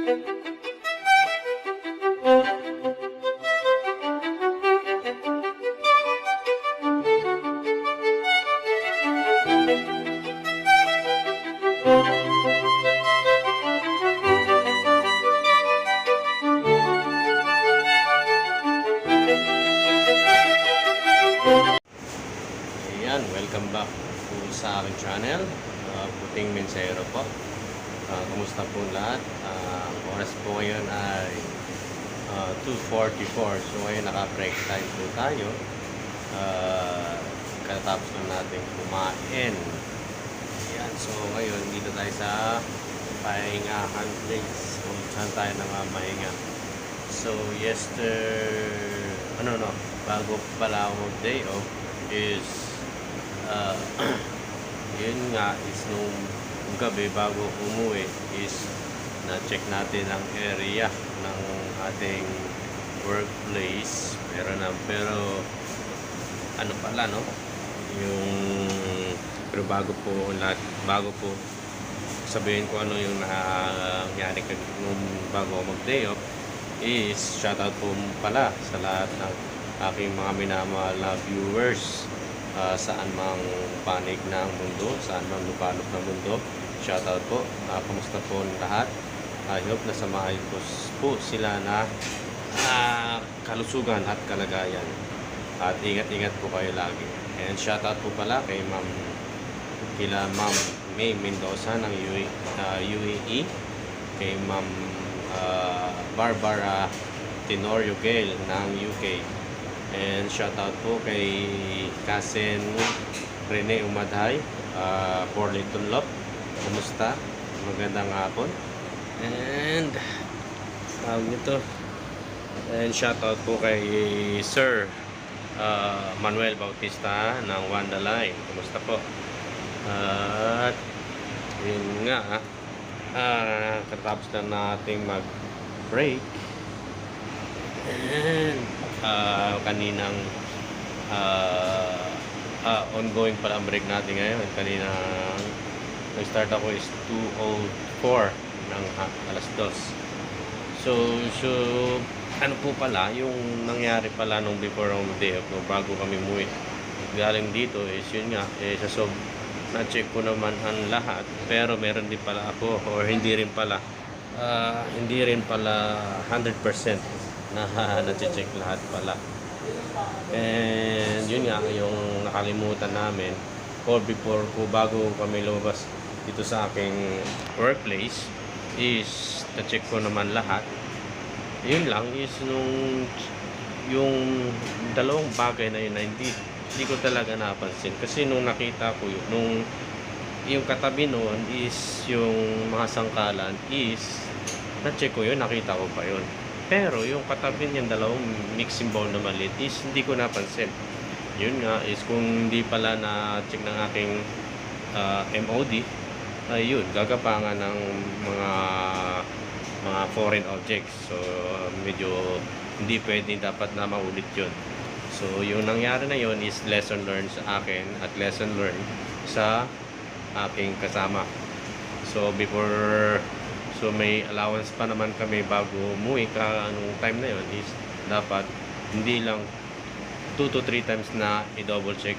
Welcome back po sa aking channel, Puting Mensahero po. Kumusta po lahat? Ang oras po ngayon ay 2:44. So ngayon naka-break time po tayo. Katapos na natin kumain. Ayan. So ngayon dito tayo sa pahingahan place kung saan tayo nangamahinga. So bago pala ako mag-day off is yun nga is nung gabi bago umuwi is na-check natin ang area ng ating workplace. Pero ano pala, no? Bago po sabihin ko ano yung nangyari nung bago mag-day off is shoutout po pala sa lahat ng aking mga minamahal na viewers. Saan mang panig ng mundo, saan mang lupalop ng mundo. Shoutout po. Kamusta po lahat? I hope na maayos po sila na kalusugan at kalagayan. At ingat-ingat po kayo lagi. And shoutout po pala kay kila Ma'am May Mendoza ng UAE, kay Ma'am Barbara Tenorio Gale ng UK. And shoutout po kay Cousin Rene Umadhay, Porliton Lop. Kumusta? Magandang hapon. And shoutout po kay Sir Manuel Bautista ng Wanda Line. Kumusta po? At yun nga, katapos na nating mag-break. And kaninang ongoing pala ang break natin ngayon. Kaninang nag-start ako is 2:04 ng alas 2. So ano po pala yung nangyari pala nung before ang day off, no, bago kami umuwi galing dito is yun nga, na-check ko naman ang lahat, pero meron din pala ako or hindi rin pala 100% na-check lahat pala. And yun nga, yung nakalimutan namin before po bago kami lumabas dito sa aking workplace is na-check ko naman lahat. Yun lang is yung dalawang bagay na yun na hindi ko talaga napansin, kasi nung nakita ko yung katabi noon is yung mga sangkalan is na-check ko yun, nakita ko pa yun. Pero yung katabi niyan dalawang mixing bowl na maliit is hindi ko napansin. Yun nga is kung hindi pala na-check ng aking MOD, ay yun, gagapangan ng mga foreign objects. So medyo hindi pwede dapat na maulit yun. So yung nangyari na yun is lesson learned sa akin at lesson learned sa aking kasama. So may allowance pa naman kami bago umuwi anong time na yon is dapat hindi lang 2 to 3 times na i-double check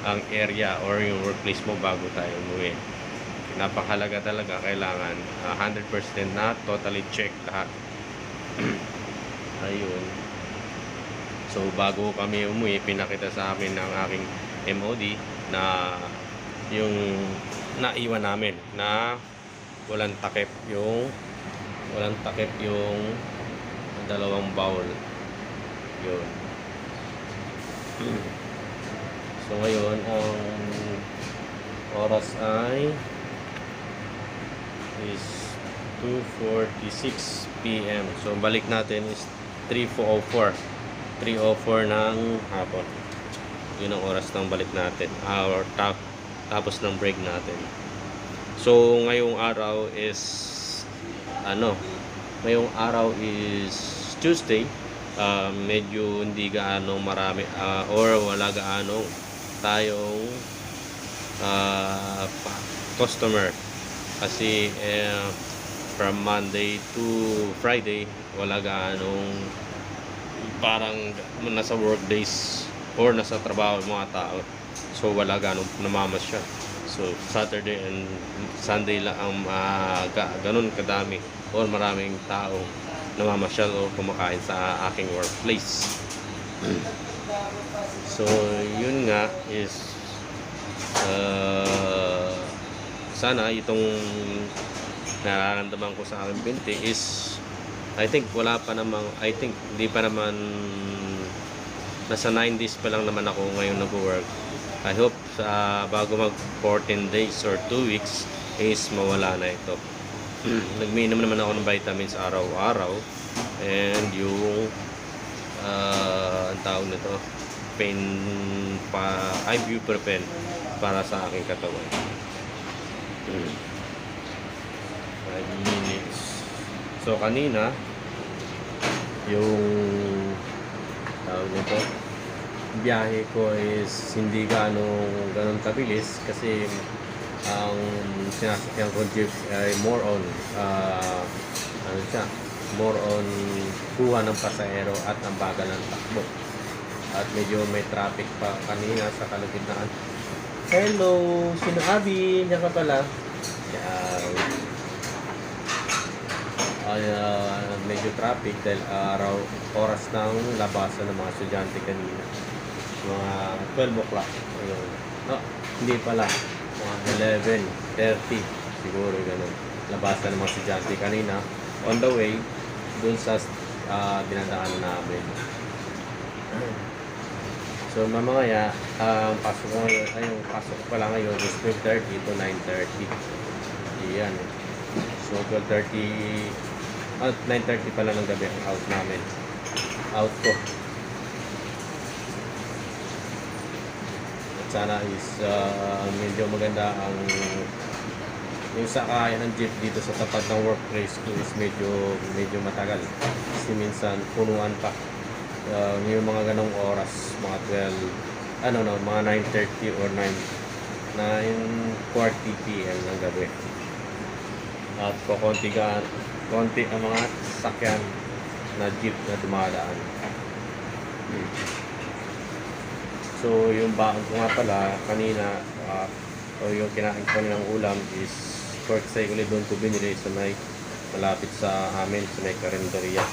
ang area or yung workplace mo bago tayo umuwi. Napakahalaga talaga, kailangan 100% na totally check lahat. Ayun. So bago kami umuwi, pinakita sa amin ng aking MOD na yung naiwan namin na walang takip yung dalawang bowl. Yun. So ngayon ang oras is 2:46 PM. So balik natin is 3:04 ng hapon. Yun ang oras ng balik natin, or tapos ng break natin. So ngayong araw is Tuesday. Medyo hindi gaano marami or wala gaano tayong customer kasi from Monday to Friday, wala ganong parang nasa work days or nasa trabaho yung mga tao. So wala ganong namamasyal. So Saturday and Sunday lang ang ganun kadami or maraming tao namamasyal o kumakain sa aking workplace. So yun nga is sana itong nararamdaman ko sa aking binti is I think hindi pa naman, nasa 9 days pa lang naman ako ngayon nag-work. I hope bago mag 14 days or 2 weeks is mawala na ito. Nagmiinom naman ako ng vitamins araw-araw, and yung ang tawag nito, ibuprofen para sa aking katawan. 5 minutes. So kanina yung tawag nito, biyahe ko is hindi ganun kabilis kasi ang sinasakyan ko jeep ay more on more on kuha ng pasahero at ang bagal ng takbo, at medyo may traffic pa kanina sa kalagitnaan. Hello, sino Abby? Diyan ka pala. Medyo traffic dahil oras ng labasan ng mga estudyante kanina, mga 12 o'clock. No, hindi pala, mga 11:30 siguro, ganun, labasan ng mga estudyante kanina on the way dun sa dinadaanan namin. So mamaya pasok ko ngayon, pasok ko pala ngayon is 12:30 to 9:30. Iyan. So 12:30 at 9:30 pala ng gabi ang out namin. Out ko. At sana is medyo maganda ang yung sakayan ng jeep dito sa tapat ng workplace ko is medyo matagal. Kasi minsan punuan pa. Yung mga ganong oras, mga 12, mga 9:30 or 9:40 PM ng gabi. At konti ang mga sakyan na jeep na dumadaan. So yung baon ko nga pala kanina, o yung kinain ko ng ulam is pork thigh ulit, doon ko binili sa malapit sa amin sa may karinderya.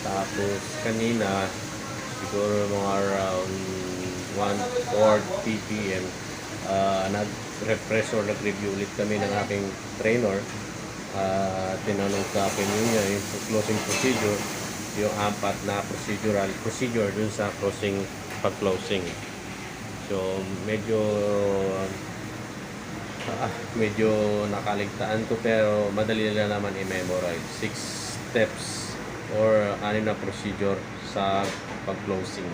Tapos kanina siguro mga around 1:40 PM nag-refresh or nag-review ulit kami ng aking trainer. Tinanong sa akin yung closing procedure, yung 4 na procedure dun sa pag-closing. So medyo nakaligtaan ko, pero madali lang naman i-memorize. 6 steps or 6 na procedure sa pag-closing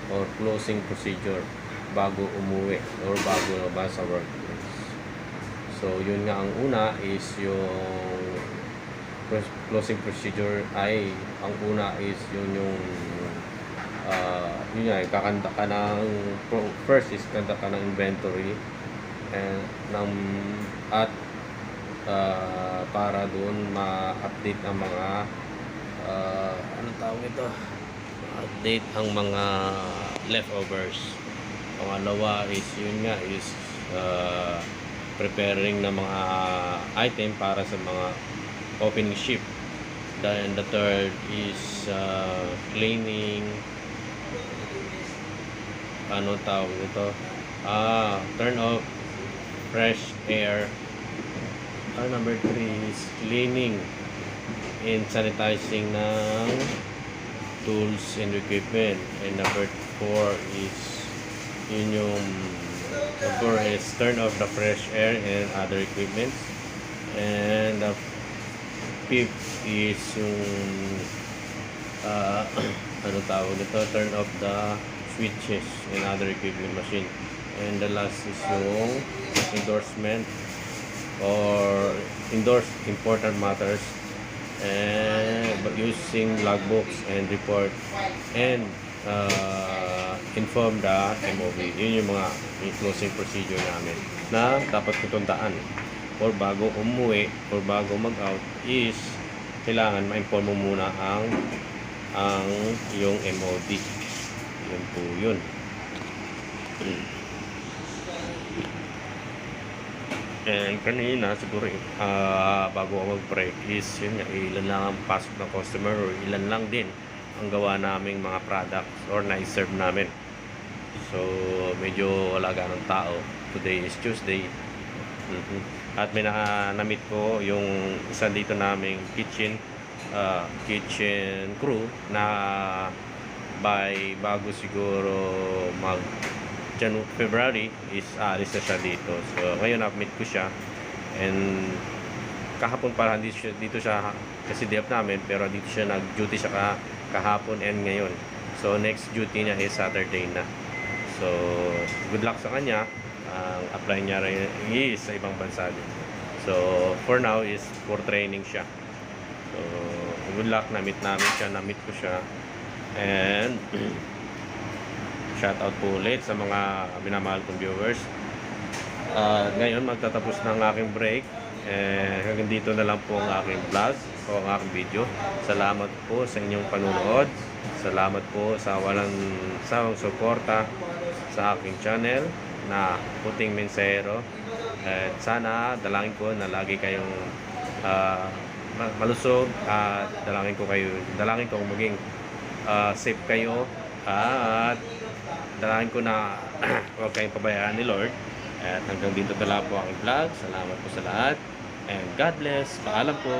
or closing procedure bago umuwi or bago ba sa workplace. So yun nga, ang una is yung closing procedure ay ang una is yun nga, kakanta ka ng first is kanta ka ng inventory and para doon ma-update ang mga update ang mga leftovers. Pangalawa is yun nga is preparing ng mga item para sa mga opening shift. Then the third is cleaning, turn off fresh air. Number 3 is cleaning and sanitizing ng tools and equipment. And number 4 is turn off the fresh air and other equipment. And the 5th is yung turn off the switches and other equipment machine. And the last is yung endorsement or endorse important matters and using logbooks and report and inform the MOV. Yun yung mga closing procedure namin na dapat ko tandaan or bago umuwi or bago mag-out is kailangan ma-inform mo muna ang yung MOD. Yun po yun. And kanina siguro bago ako mag-break is yun nga, ilan lang ang pasok ng customer or ilan lang din ang gawa naming mga products or na-serve namin. So medyo wala ganang tao. Today is Tuesday. At may na-meet ko yung isa dito naming kitchen crew na bago siguro mag February is alis na siya dito. So ngayon na-meet ko siya and kahapon para dito siya kasi day off namin, pero dito siya nag-duty siya kahapon and ngayon. So next duty niya is Saturday na. So good luck sa kanya. Ang apply niya rin is sa ibang bansa din. So for now is for training siya. So good luck, na-meet ko siya and shout out po ulit sa mga minamahal kong viewers. Ngayon magtatapos na ang aking break. Hanggang dito na lang po ang aking vlog o ang aking video. Salamat po sa inyong panunood. Salamat po sa walang sawang suporta sa aking channel na Puting Mensahero. At sana dalangin ko na lagi kayong malusog at dalangin ko maging safe kayo at dalangin ko na huwag kayong pabayaan ni Lord. At hanggang dito na lang po ang vlog. Salamat po sa lahat and God bless. Paalam po.